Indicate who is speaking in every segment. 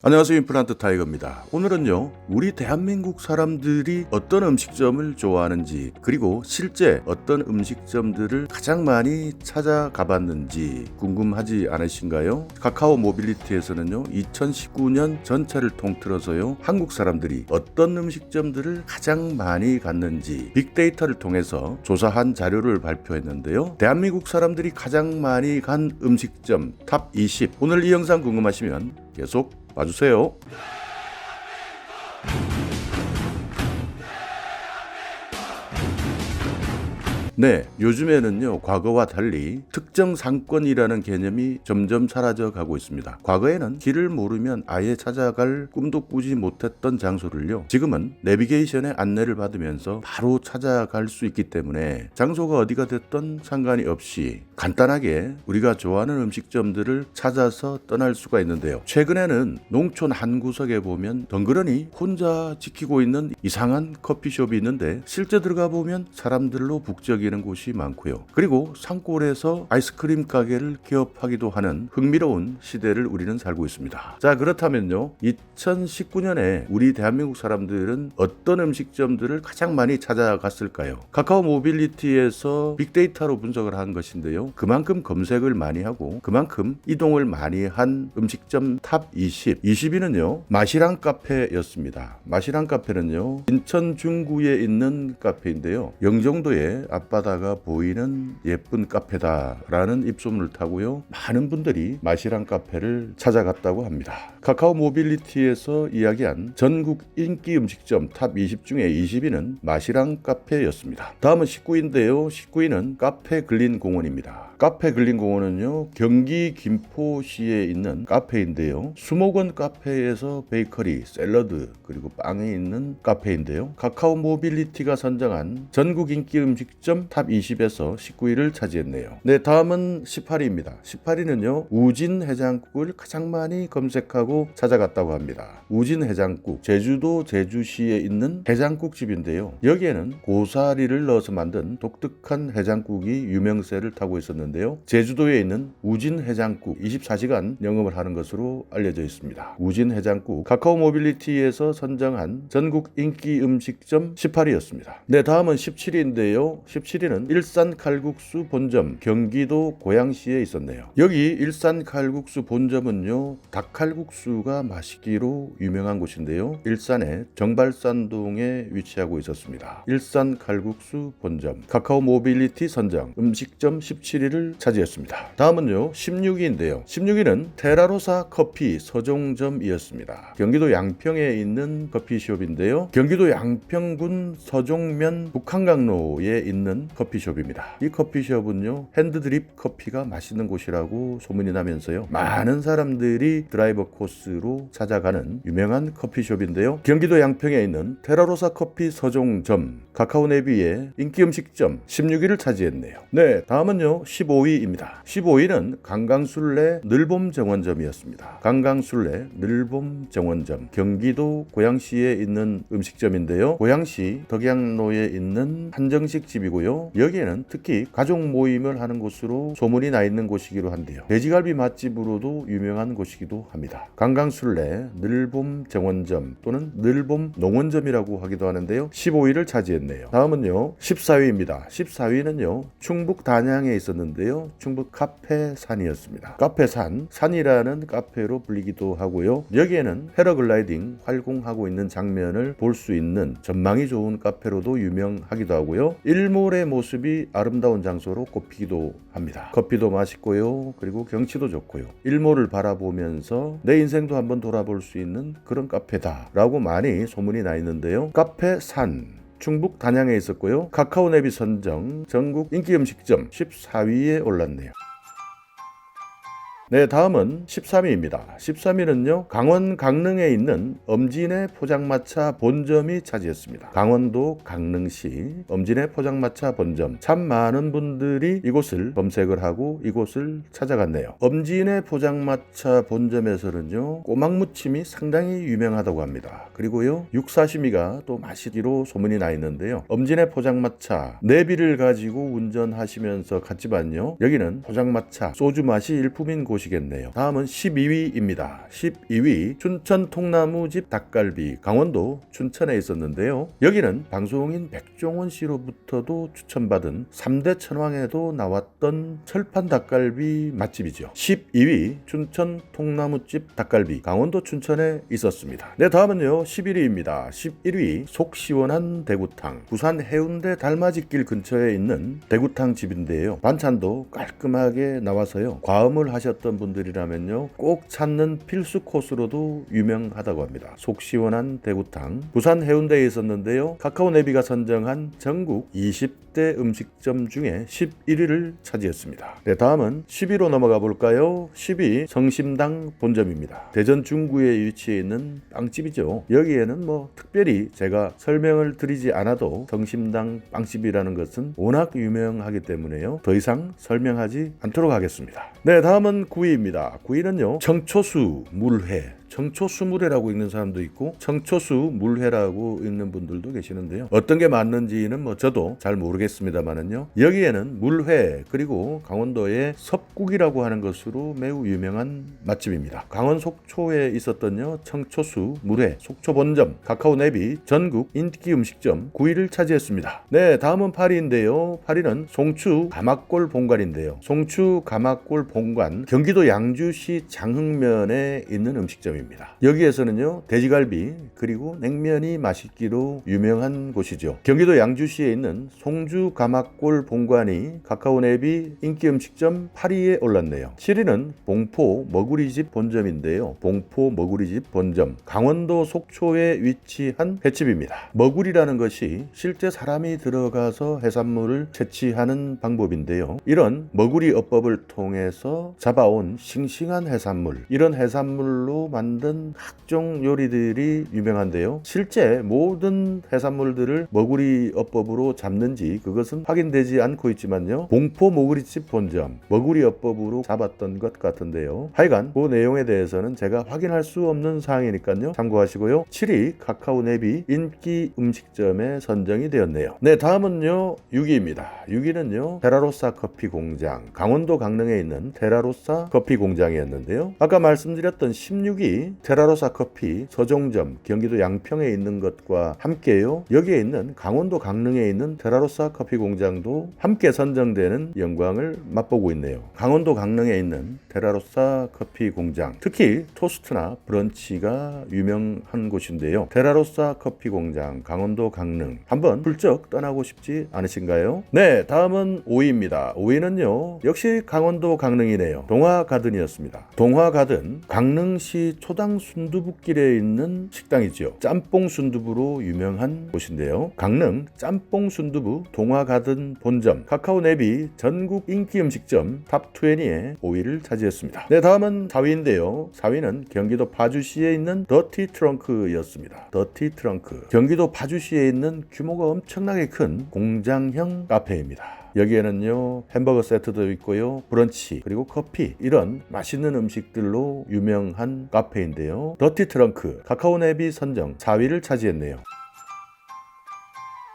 Speaker 1: 안녕하세요. 임플란트 타이거입니다. 오늘은요, 우리 대한민국 사람들이 어떤 음식점을 좋아하는지, 그리고 실제 어떤 음식점들을 가장 많이 찾아가 봤는지 궁금하지 않으신가요? 카카오 모빌리티에서는요, 2019년 전체를 통틀어서요, 한국 사람들이 어떤 음식점들을 가장 많이 갔는지 빅데이터를 통해서 조사한 자료를 발표했는데요. 대한민국 사람들이 가장 많이 간 음식점 탑 20. 오늘 이 영상 궁금하시면 계속 봐주세요. 네, 요즘에는요, 과거와 달리 특정 상권이라는 개념이 점점 사라져 가고 있습니다. 과거에는 길을 모르면 아예 찾아갈 꿈도 꾸지 못했던 장소를요, 지금은 내비게이션의 안내를 받으면서 바로 찾아갈 수 있기 때문에 장소가 어디가 됐던 상관이 없이 간단하게 우리가 좋아하는 음식점들을 찾아서 떠날 수가 있는데요. 최근에는 농촌 한 구석에 보면 덩그러니 혼자 지키고 있는 이상한 커피숍이 있는데 실제 들어가 보면 사람들로 북적이는 곳이 많고요. 그리고 산골에서 아이스크림 가게를 개업하기도 하는 흥미로운 시대를 우리는 살고 있습니다. 자, 그렇다면요, 2019년에 우리 대한민국 사람들은 어떤 음식점들을 가장 많이 찾아갔을까요? 카카오 모빌리티에서 빅데이터로 분석을 한 것인데요, 그만큼 검색을 많이 하고 그만큼 이동을 많이 한 음식점 탑 20. 20위는요, 마시랑 카페였습니다. 마시랑 카페는요, 인천 중구에 있는 카페인데요, 영종도의 앞바다가 보이는 예쁜 카페다라는 입소문을 타고요, 많은 분들이 마시랑 카페를 찾아갔다고 합니다. 카카오 모빌리티에서 이야기한 전국 인기 음식점 탑 20 중에 20위는 마시랑 카페였습니다. 다음은 19위인데요. 19위는 카페 글린 공원입니다. 카페 글린 공원은요, 경기 김포시에 있는 카페인데요, 수목원 카페에서 베이커리, 샐러드, 그리고 빵이 있는 카페인데요, 카카오 모빌리티가 선정한 전국 인기 음식점 탑 20에서 19위를 차지했네요. 네, 다음은 18위입니다. 18위는요, 우진 해장국을 가장 많이 검색하고 찾아갔다고 합니다. 우진 해장국, 제주도 제주시에 있는 해장국집인데요, 여기에는 고사리를 넣어서 만든 독특한 해장국이 유명세를 타고 있었는데요, 제주도에 있는 우진 해장국 24시간 영업을 하는 것으로 알려져 있습니다. 우진 해장국, 카카오 모빌리티에서 선정한 전국 인기 음식점 18위였습니다. 네, 다음은 17위인데요. 17위는 일산 칼국수 본점, 경기도 고양시에 있었네요. 여기 일산 칼국수 본점은요, 닭칼국수가 맛있기로 유명한 곳인데요, 일산의 정발산동에 위치하고 있었습니다. 일산 칼국수 본점, 카카오 모빌리티 선정 음식점 17위를 차지했습니다. 다음은요, 16위인데요. 16위는 테라로사 커피 서종점이었습니다. 경기도 양평에 있는 커피숍인데요, 경기도 양평군 서종면 북한강로에 있는 커피숍입니다. 이 커피숍은요, 핸드드립 커피가 맛있는 곳이라고 소문이 나면서요, 많은 사람들이 드라이버 코스로 찾아가는 유명한 커피숍인데요, 경기도 양평에 있는 테라로사 커피 서종점, 카카오 내비의 인기 음식점 16위를 차지했네요. 네, 다음은요, 15위입니다. 15위는 강강술래 늘봄정원점이었습니다. 강강술래 늘봄정원점, 경기도 고양시에 있는 음식점인데요, 고양시 덕양로에 있는 한정식 집이고요, 여기에는 특히 가족 모임을 하는 곳으로 소문이 나 있는 곳이기도 한데요, 돼지갈비 맛집으로도 유명한 곳이기도 합니다. 강강술래 늘봄정원점 또는 늘봄농원점이라고 하기도 하는데요, 15위를 차지했네요. 다음은요, 14위입니다. 14위는요, 충북 단양에 있었는데요, 충북 카페산이었습니다. 카페산, 산이라는 카페로 불리기도 하고요, 여기에는 패러글라이딩 활공하고 있는 장면을 볼 수 있는 전망이 좋은 카페로도 유명하기도 하고요, 일몰의 모습이 아름다운 장소로 꼽히기도 합니다. 커피도 맛있고요, 그리고 경치도 좋고요, 일몰을 바라보면서 내 인생도 한번 돌아볼 수 있는 그런 카페다 라고 많이 소문이 나 있는데요, 카페산 충북 단양에 있었고요, 카카오 내비 선정 전국 인기 음식점 14위에 올랐네요. 네, 다음은 13위입니다. 13위는요, 강원 강릉에 있는 엄진의 포장마차 본점이 차지했습니다. 강원도 강릉시 엄진의 포장마차 본점, 참 많은 분들이 이곳을 검색을 하고 이곳을 찾아갔네요. 엄진의 포장마차 본점에서는요, 꼬막무침이 상당히 유명하다고 합니다. 그리고요, 육사시미가 또 맛있기로 소문이 나 있는데요, 엄진의 포장마차 내비를 가지고 운전하시면서 갔지만요, 여기는 포장마차 소주 맛이 일품인 곳 보시겠네요. 다음은 12위입니다. 12위 춘천 통나무집 닭갈비, 강원도 춘천에 있었는데요. 여기는 방송인 백종원 씨로부터도 추천받은 3대 천왕에도 나왔던 철판 닭갈비 맛집이죠. 12위 춘천 통나무집 닭갈비, 강원도 춘천에 있었습니다. 네, 다음은요 11위입니다. 11위 속 시원한 대구탕, 부산 해운대 달맞이길 근처에 있는 대구탕 집인데요. 반찬도 깔끔하게 나와서요, 과음을 하셨던 분들이라면요 꼭 찾는 필수 코스로도 유명하다고 합니다. 속 시원한 대구탕, 부산 해운대에 있었는데요. 카카오 네비가 선정한 전국 20대 음식점 중에 11위를 차지했습니다. 네, 다음은 10위로 넘어가 볼까요? 10위 성심당 본점입니다. 대전 중구에 위치해 있는 빵집이죠. 여기에는 뭐 특별히 제가 설명을 드리지 않아도 성심당 빵집이라는 것은 워낙 유명하기 때문에요, 더 이상 설명하지 않도록 하겠습니다. 네, 다음은 9위입니다. 9위는요 청초수 물회, 청초수물회라고 읽는 사람도 있고 청초수 물회라고 읽는 분들도 계시는데요. 어떤 게 맞는지는 뭐 저도 잘 모르겠습니다만은요, 여기에는 물회 그리고 강원도의 섭국이라고 하는 것으로 매우 유명한 맛집입니다. 강원 속초에 있었던요 청초수 물회 속초 본점, 카카오 네비 전국 인기 음식점 9위를 차지했습니다. 네, 다음은 8위인데요. 8위는 송추 가막골 본관인데요. 송추 가막골 본관, 경기도 양주시 장흥면에 있는 음식점입니다. 여기에서는요 돼지갈비 그리고 냉면이 맛있기로 유명한 곳이죠. 경기도 양주시에 있는 송주 가막골 본관이 카카오 네비 인기 음식점 8위에 올랐네요. 7위는 봉포 머구리집 본점인데요. 봉포 머구리집 본점, 강원도 속초에 위치한 횟집입니다. 머구리라는 것이 실제 사람이 들어가서 해산물을 채취하는 방법인데요. 이런 머구리 어법을 통해서 잡아온 싱싱한 해산물, 이런 해산물로 만든 각종 요리들이 유명한데요. 실제 모든 해산물들을 머구리 어법으로 잡는지 그것은 확인되지 않고 있지만요, 봉포 머구리집 본점 머구리 어법으로 잡았던 것 같은데요. 하여간 그 내용에 대해서는 제가 확인할 수 없는 사항이니까요 참고하시고요. 7위 카카오 네비 인기 음식점에 선정이 되었네요. 네, 다음은요 6위입니다. 6위는요 테라로사 커피 공장, 강원도 강릉에 있는 테라로사 커피 공장이었는데요. 아까 말씀드렸던 16위 테라로사 커피 서종점, 경기도 양평에 있는 것과 함께요, 여기에 있는 강원도 강릉에 있는 테라로사 커피 공장도 함께 선정되는 영광을 맛보고 있네요. 강원도 강릉에 있는 테라로사 커피 공장, 특히 토스트나 브런치가 유명한 곳인데요. 테라로사 커피 공장 강원도 강릉, 한번 훌쩍 떠나고 싶지 않으신가요? 네, 다음은 5위입니다. 5위는요 역시 강원도 강릉이네요. 동화가든이었습니다. 동화가든 강릉시 초당 순두부길에 있는 식당이죠. 짬뽕 순두부로 유명한 곳인데요. 강릉 짬뽕 순두부 동화가든 본점, 카카오 네비 전국 인기 음식점 탑20에 5위를 차지했습니다. 네, 다음은 4위인데요. 4위는 경기도 파주시에 있는 더티 트렁크였습니다. 더티 트렁크, 경기도 파주시에 있는 규모가 엄청나게 큰 공장형 카페입니다. 여기에는요 햄버거 세트도 있고요, 브런치 그리고 커피, 이런 맛있는 음식들로 유명한 카페인데요. 더티 트렁크 카카오 네비 선정 4위를 차지했네요.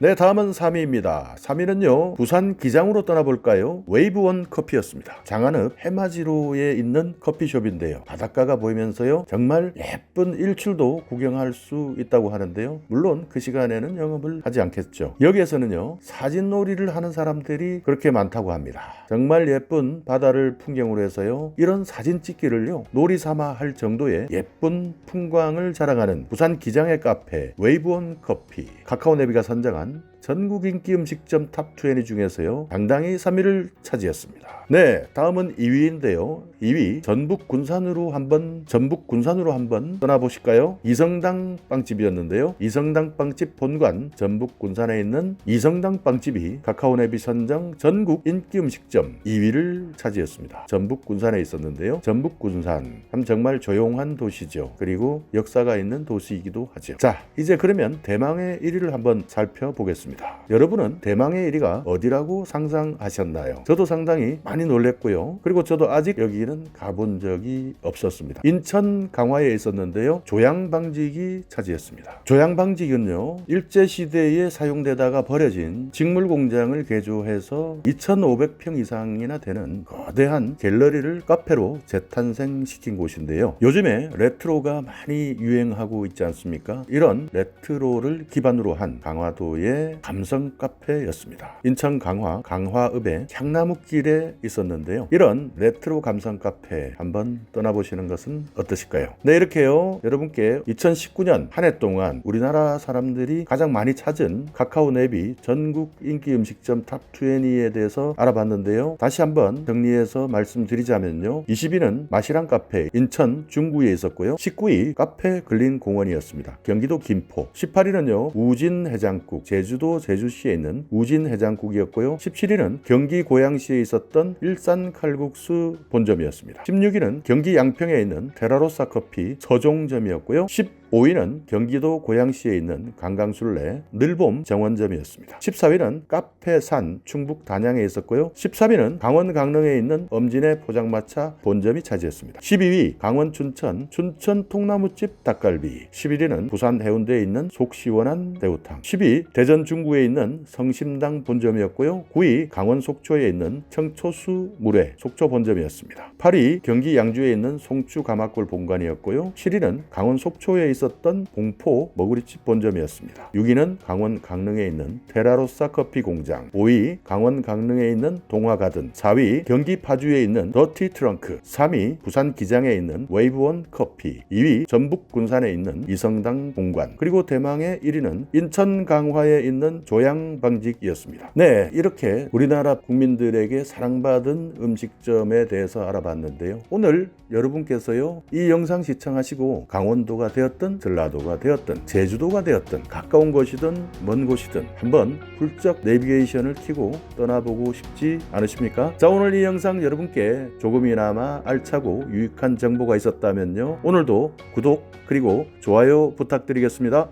Speaker 1: 네, 다음은 3위입니다. 3위는요 부산 기장으로 떠나볼까요? 웨이브원 커피였습니다. 장안읍 해맞이로에 있는 커피숍인데요. 바닷가가 보이면서요 정말 예쁜 일출도 구경할 수 있다고 하는데요. 물론 그 시간에는 영업을 하지 않겠죠. 여기에서는요 사진놀이를 하는 사람들이 그렇게 많다고 합니다. 정말 예쁜 바다를 풍경으로 해서요 이런 사진 찍기를요 놀이 삼아 할 정도의 예쁜 풍광을 자랑하는 부산 기장의 카페 웨이브원 커피, 카카오 네비가 선정한 전국 인기 음식점 탑20 중에서요 당당히 3위를 차지했습니다. 네, 다음은 2위인데요. 2위 전북 군산으로 한번 떠나보실까요? 이성당 빵집이었는데요. 이성당 빵집 본관 전북 군산에 있는 이성당 빵집이 카카오 네비 선정 전국 인기 음식점 2위를 차지했습니다. 전북 군산에 있었는데요. 전북 군산 참 정말 조용한 도시죠. 그리고 역사가 있는 도시이기도 하죠. 자, 이제 그러면 대망의 1위를 한번 살펴보겠습니다. 있습니다. 여러분은 대망의 1위가 어디라고 상상하셨나요? 저도 상당히 많이 놀랬고요. 그리고 저도 아직 여기는 가본 적이 없었습니다. 인천 강화에 있었는데요. 조양방직이 차지했습니다. 조양방직은요, 일제시대에 사용되다가 버려진 직물공장을 개조해서 2,500평 이상이나 되는 거대한 갤러리를 카페로 재탄생시킨 곳인데요. 요즘에 레트로가 많이 유행하고 있지 않습니까? 이런 레트로를 기반으로 한 강화도의 감성 카페였습니다. 인천 강화 강화읍의 향나무길에 있었는데요. 이런 레트로 감성 카페 한번 떠나보시는 것은 어떠실까요? 네, 이렇게요, 여러분께 2019년 한 해 동안 우리나라 사람들이 가장 많이 찾은 카카오 내비 전국 인기 음식점 탑 20에 대해서 알아봤는데요. 다시 한번 정리해서 말씀드리자면요. 20위는 마시랑 카페 인천 중구에 있었고요. 19위 카페 글린 공원이었습니다. 경기도 김포. 18위는요 우진 해장국, 제주도 제주시에 있는 우진 해장국이었고요. 17위는 경기 고양시에 있었던 일산 칼국수 본점이었습니다. 16위는 경기 양평에 있는 테라로사 커피 서종점이었고요. 15위는 경기도 고양시에 있는 관광술래 늘봄 정원점이었습니다. 14위는 카페산 충북 단양에 있었고요. 13위는 강원 강릉에 있는 엄진의 포장마차 본점이 차지했습니다. 12위 강원 춘천 통나무집 닭갈비. 11위는 부산 해운대에 있는 속 시원한 대구탕. 10위 대전 중구에 있는 성심당 본점이었고요. 9위 강원 속초에 있는 청초수 물회 속초 본점이었습니다. 8위 경기 양주에 있는 송추 가마골 본관이었고요. 7위는 강원 속초에 있었던 봉포 머구리집 본점이었습니다. 6위는 강원 강릉에 있는 테라로사 커피 공장. 5위 강원 강릉에 있는 동화가든. 4위 경기 파주에 있는 더티 트렁크. 3위 부산 기장에 있는 웨이브원 커피. 2위 전북 군산에 있는 이성당 공관. 그리고 대망의 1위는 인천 강화에 있는 조양방직이었습니다. 네, 이렇게 우리나라 국민들에게 사랑받은 음식점에 대해서 알아봤는데요. 오늘 여러분께서요, 이 영상 시청하시고 강원도가 되었든 전라도가 되었든 제주도가 되었든 가까운 곳이든 먼 곳이든 한번 훌쩍 내비게이션을 켜고 떠나보고 싶지 않으십니까? 자, 오늘 이 영상 여러분께 조금이나마 알차고 유익한 정보가 있었다면요, 오늘도 구독 그리고 좋아요 부탁드리겠습니다.